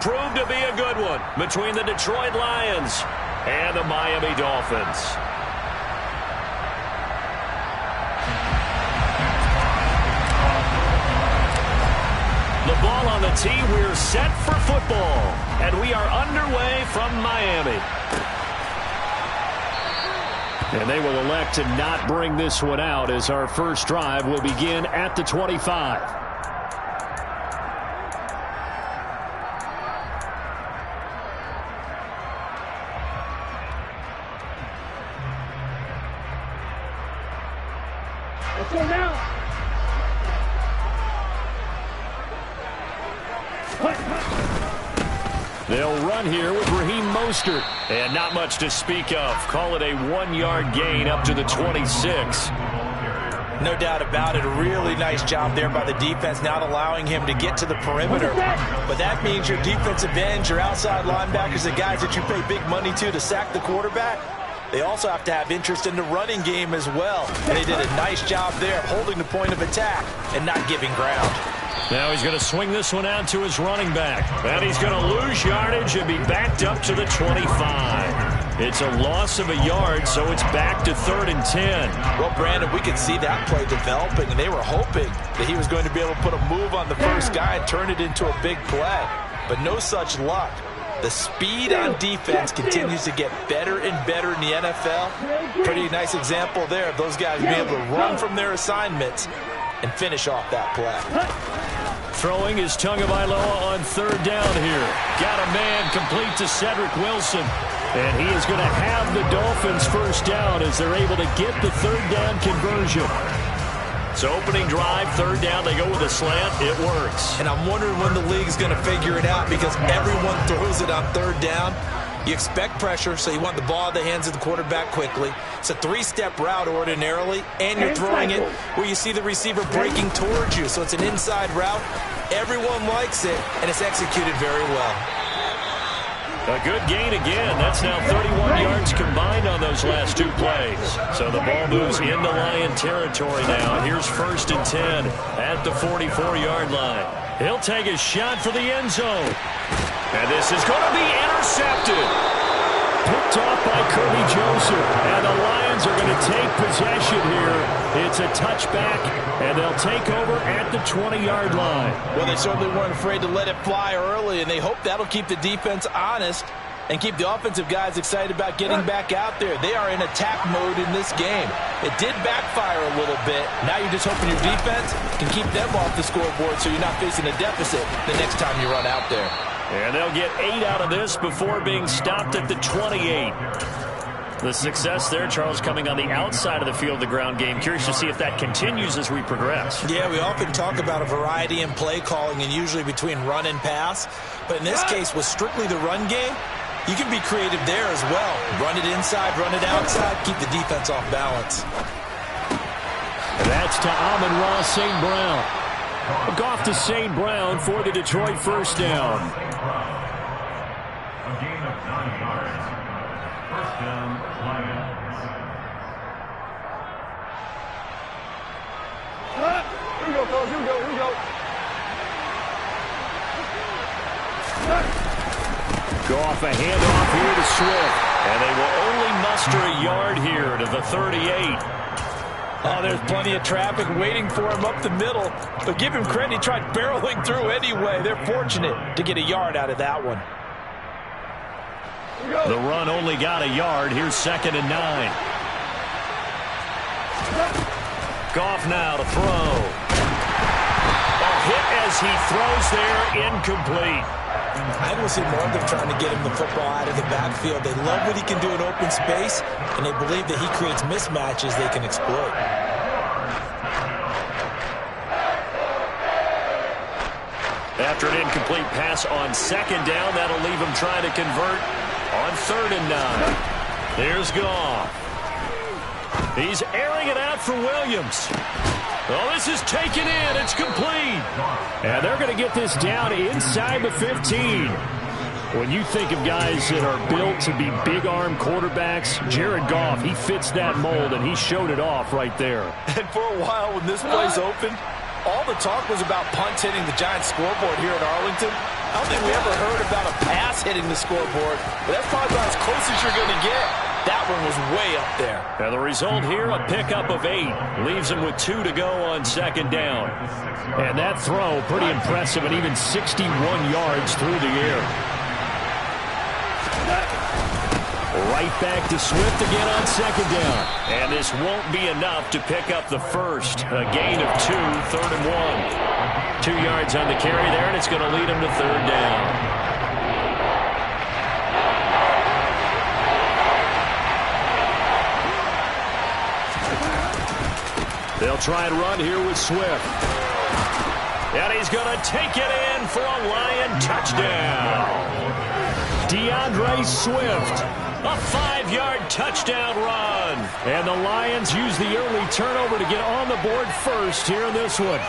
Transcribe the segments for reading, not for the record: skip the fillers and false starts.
Proved to be a good one between the Detroit Lions and the Miami Dolphins. The ball on the tee. We're set for football. And we are underway from Miami. And they will elect to not bring this one out as our first drive will begin at the 25. Let's go now. They'll run here with Raheem Mostert. And not much to speak of. Call it a 1-yard gain up to the 26. No doubt about it. A really nice job there by the defense, not allowing him to get to the perimeter. But that means your defensive ends, your outside linebackers, the guys that you pay big money to sack the quarterback, they also have to have interest in the running game as well. And they did a nice job there of holding the point of attack and not giving ground. Now he's going to swing this one out to his running back. And he's going to lose yardage and be backed up to the 25. It's a loss of a yard, so it's back to 3rd and 10. Well, Brandon, we could see that play developing, and they were hoping that he was going to be able to put a move on the first guy and turn it into a big play. But no such luck. The speed on defense continues to get better and better in the NFL. Pretty nice example there of those guys being able to run from their assignments and finish off that play. Throwing is Tagovailoa on 3rd down here. Got a man complete to Cedric Wilson. And he is going to have the Dolphins first down as they're able to get the 3rd down conversion. So opening drive, 3rd down, they go with a slant. It works. And I'm wondering when the league is going to figure it out because everyone throws it on 3rd down. You expect pressure, so you want the ball in the hands of the quarterback quickly. It's a 3-step route ordinarily, and you're throwing it where you see the receiver breaking towards you. So it's an inside route. Everyone likes it, and it's executed very well. A good gain again. That's now 31 yards combined on those last 2 plays. So the ball moves into Lion territory now. Here's 1st and 10 at the 44-yard line. He'll take a shot for the end zone. And this is going to be intercepted. Picked off by Kirby Joseph. And the Lions are going to take possession here. It's a touchback, and they'll take over at the 20-yard line. Well, they certainly weren't afraid to let it fly early, and they hope that'll keep the defense honest and keep the offensive guys excited about getting back out there. They are in attack mode in this game. It did backfire a little bit. Now you're just hoping your defense can keep them off the scoreboard so you're not facing a deficit the next time you run out there. And they'll get 8 out of this before being stopped at the 28. The success there, Charles, coming on the outside of the field, the ground game. Curious to see if that continues as we progress. Yeah, we often talk about a variety in play calling and usually between run and pass. But in this case, with strictly the run game, you can be creative there as well. Run it inside, run it outside, keep the defense off balance. And that's to Amon-Ra St. Brown. Goff to St. Brown for the Detroit first down. A gain of 9 yards. First down, Lions. Here we go, fellas. Here we go. Here we go. Goff a handoff here to Swift. And they will only muster a yard here to the 38. Oh, there's plenty of traffic waiting for him up the middle. But give him credit, he tried barreling through anyway. They're fortunate to get a yard out of that one. The run only got a yard. Here's 2nd and 9. Goff now to throw. A hit as he throws there, incomplete. I will see more of them trying to get him the football out of the backfield. They love what he can do in open space, and they believe that he creates mismatches they can exploit. After an incomplete pass on 2nd down, that'll leave him trying to convert on 3rd and 9. There's Goff. He's airing it out for Williams. Oh, this is taken in. It's complete. And they're going to get this down inside the 15. When you think of guys that are built to be big-arm quarterbacks, Jared Goff, he fits that mold, and he showed it off right there. And for a while when this play's open, all the talk was about punts hitting the Giants scoreboard here at Arlington. I don't think we ever heard about a pass hitting the scoreboard, but that's probably about as close as you're going to get. That one was way up there. And the result here, a pickup of 8. Leaves him with 2 to go on second down. And that throw, pretty impressive, and even 61 yards through the air. Right back to Swift again on second down. And this won't be enough to pick up the first. A gain of 2, 3rd and 1. 2 yards on the carry there, and it's going to lead him to 3rd down. They'll try and run here with Swift. And he's going to take it in for a Lion touchdown. DeAndre Swift, a 5-yard touchdown run. And the Lions use the early turnover to get on the board first here in this one.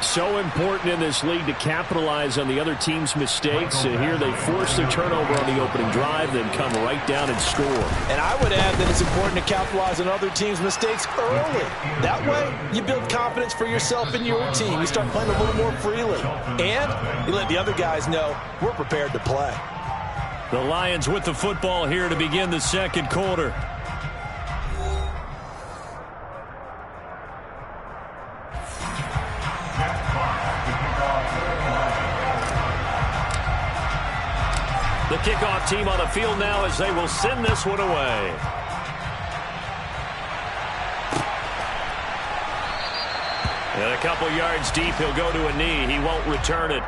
So important in this league to capitalize on the other team's mistakes. Here they force the turnover on the opening drive, then come right down and score. And I would add that it's important to capitalize on other teams' mistakes early. That way, you build confidence for yourself and your team. You start playing a little more freely. And you let the other guys know we're prepared to play. The Lions with the football here to begin the second quarter. The kickoff team on the field now as they will send this one away. And a couple yards deep, he'll go to a knee. He won't return it.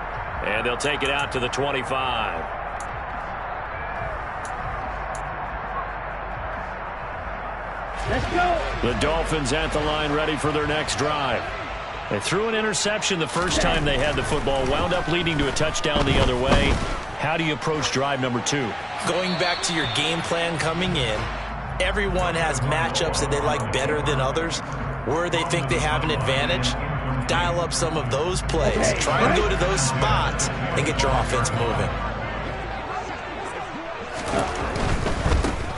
And they'll take it out to the 25. Let's go. The Dolphins at the line ready for their next drive. They threw an interception the first time they had the football, wound up leading to a touchdown the other way. How do you approach drive number 2? Going back to your game plan coming in, everyone has matchups that they like better than others. Where they think they have an advantage, dial up some of those plays. Try and go to those spots and get your offense moving.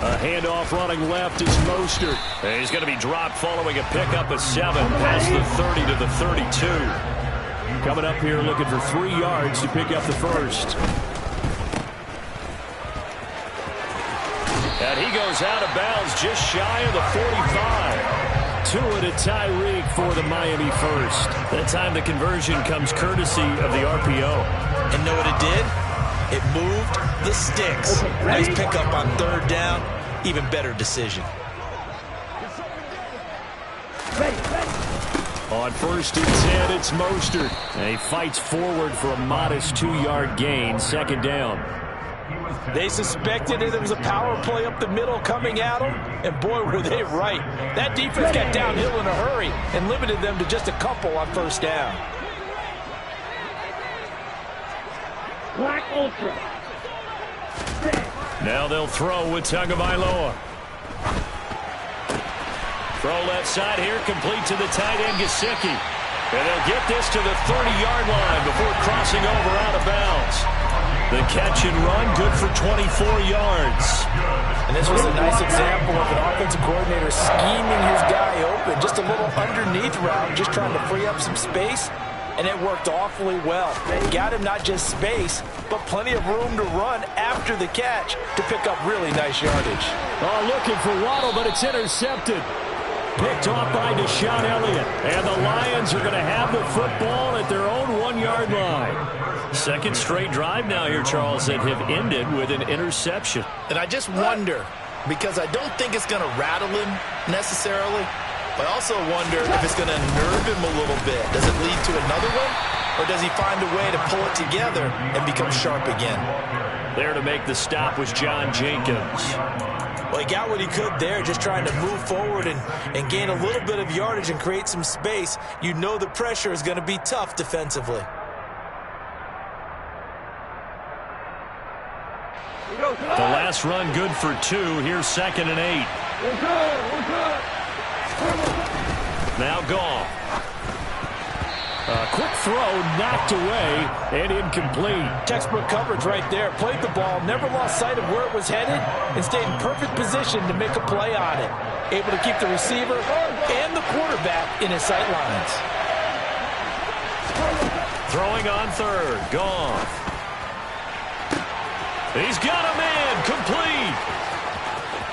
A handoff running left is Mostert. And he's going to be dropped following a pickup of 7 past the 30 to the 32. Coming up here looking for 3 yards to pick up the first. And he goes out of bounds just shy of the 45. 2 to Tyreek for the Miami first. That time the conversion comes courtesy of the RPO. And know what it did? It moved the sticks. Nice pickup on 3rd down. Even better decision. On 1st and 10, it's Mostert. And he fights forward for a modest 2-yard gain. 2nd down. They suspected it was a power play up the middle coming at them, and boy, were they right. That defense got downhill in a hurry and limited them to just a couple on 1st down. Black Ultra. Now they'll throw with Tagovailoa. Throw left side here, complete to the tight end, Gesicki. And they'll get this to the 30-yard line before crossing over out of bounds. The catch and run, good for 24 yards. And this was a nice example of an offensive coordinator scheming his guy open. Just a little underneath route, just trying to free up some space. And it worked awfully well. Got him not just space, but plenty of room to run after the catch to pick up really nice yardage. Oh, looking for Waddle, but it's intercepted. Picked off by Deshaun Elliott. And the Lions are going to have the football at their own 1-yard line. Second straight drive now here, Charles, that have ended with an interception. And I just wonder, because I don't think it's going to rattle him necessarily, but I also wonder if it's going to nerve him a little bit. Does it lead to another one? Or does he find a way to pull it together and become sharp again? There to make the stop was John Jenkins. Well, he got what he could there, just trying to move forward and gain a little bit of yardage and create some space. You know the pressure is going to be tough defensively. The last run good for 2. Here's 2nd and 8. Now Goff. A quick throw knocked away and incomplete. Textbook coverage right there. Played the ball, never lost sight of where it was headed, and stayed in perfect position to make a play on it. Able to keep the receiver and the quarterback in his sight lines. Throwing on third. Goff. He's got a man. Complete.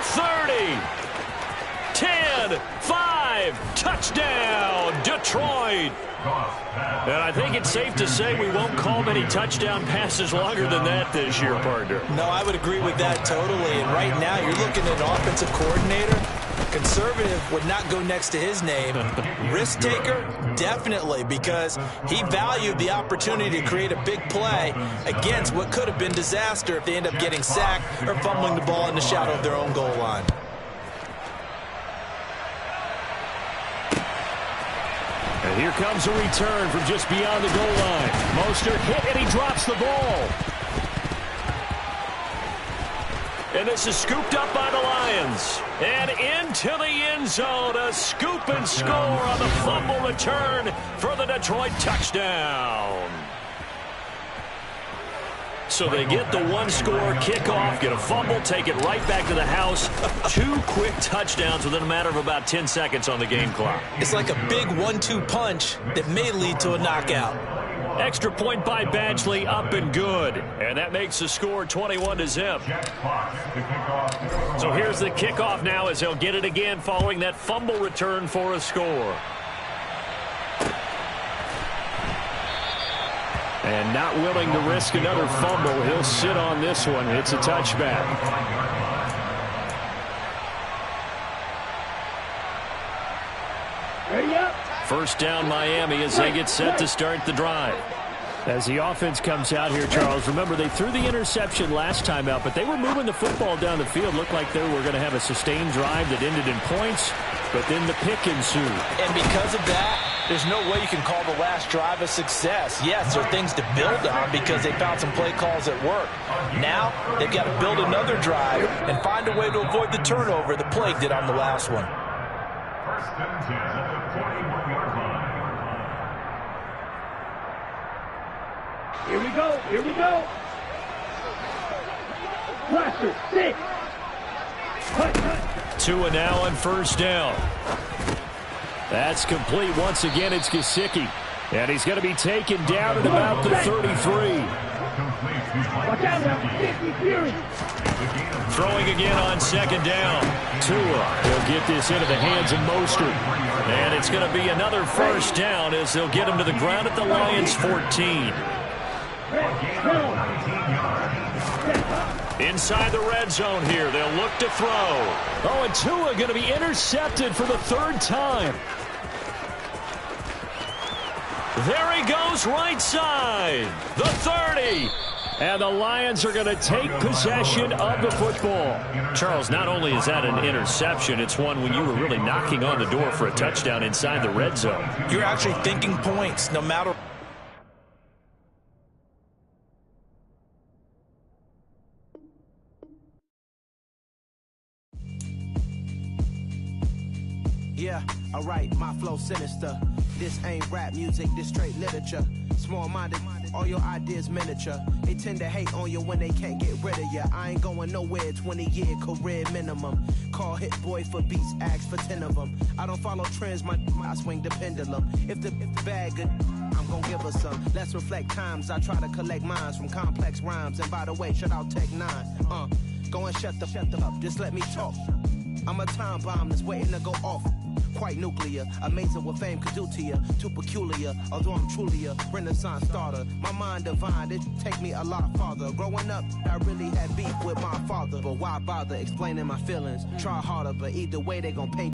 30. 10. 5. Touchdown. Detroit. And I think it's safe to say we won't call many touchdown passes longer than that this year, partner. No, I would agree with that totally. And right now, you're looking at an offensive coordinator. Conservative would not go next to his name. Risk taker, definitely, because he valued the opportunity to create a big play against what could have been disaster if they end up getting sacked or fumbling the ball in the shadow of their own goal line. And here comes a return from just beyond the goal line. Mostert hit, and he drops the ball. And this is scooped up by the Lions. And into the end zone, a scoop and score on the fumble return for the Detroit touchdown. So they get the one-score kickoff, get a fumble, take it right back to the house. 2 quick touchdowns within a matter of about 10 seconds on the game clock. It's like a big 1-2 punch that may lead to a knockout. Extra point by Badgley, up and good. And that makes the score 21-0. So here's the kickoff now as they'll get it again following that fumble return for a score. And not willing to risk another fumble. He'll sit on this one. It's a touchback. Ready up. First down Miami as they get set to start the drive. As the offense comes out here, Charles, remember they threw the interception last time out, but they were moving the football down the field. Looked like they were going to have a sustained drive that ended in points, but then the pick ensued. And because of that, there's no way you can call the last drive a success. Yes, there are things to build on because they found some play calls that work. Now, they've got to build another drive and find a way to avoid the turnover the plague did on the last one. First and 10 at the 41-yard line. Here we go. Here we go. Cluster 6. Tua now on first down. That's complete. Once again, it's Gesicki. And he's going to be taken down at about the 33. Watch out now. Fury. Throwing again on second down. Tua, he'll get this into the hands of Mostert. And it's going to be another first down as they'll get him to the ground at the Lions' 14. Inside the red zone here, they'll look to throw. Oh, and Tua going to be intercepted for the 3rd time. There he goes, right side. The 30. And the Lions are going to take possession of the football. Charles, not only is that an interception, it's one when you were really knocking on the door for a touchdown inside the red zone. You're actually thinking points no matter. Yeah, alright, my flow sinister. This ain't rap music, this straight literature. Small-minded, all your ideas miniature. They tend to hate on you when they can't get rid of you. I ain't going nowhere, 20-year career minimum. Call Hit Boy for beats, ask for 10 of them. I don't follow trends, I swing the pendulum. If the bag good, I'm gonna give her some. Let's reflect times, I try to collect minds from complex rhymes. And by the way, shout out Tech 9. Go and shut the up, just let me talk. I'm a time bomb that's waiting to go off. Quite nuclear, amazing what fame could do to you. Too peculiar, although I'm truly a Renaissance starter. My mind divine, it take me a lot farther. Growing up, I really had beef with my father. But why bother explaining my feelings? Try harder, but either way they gon' pay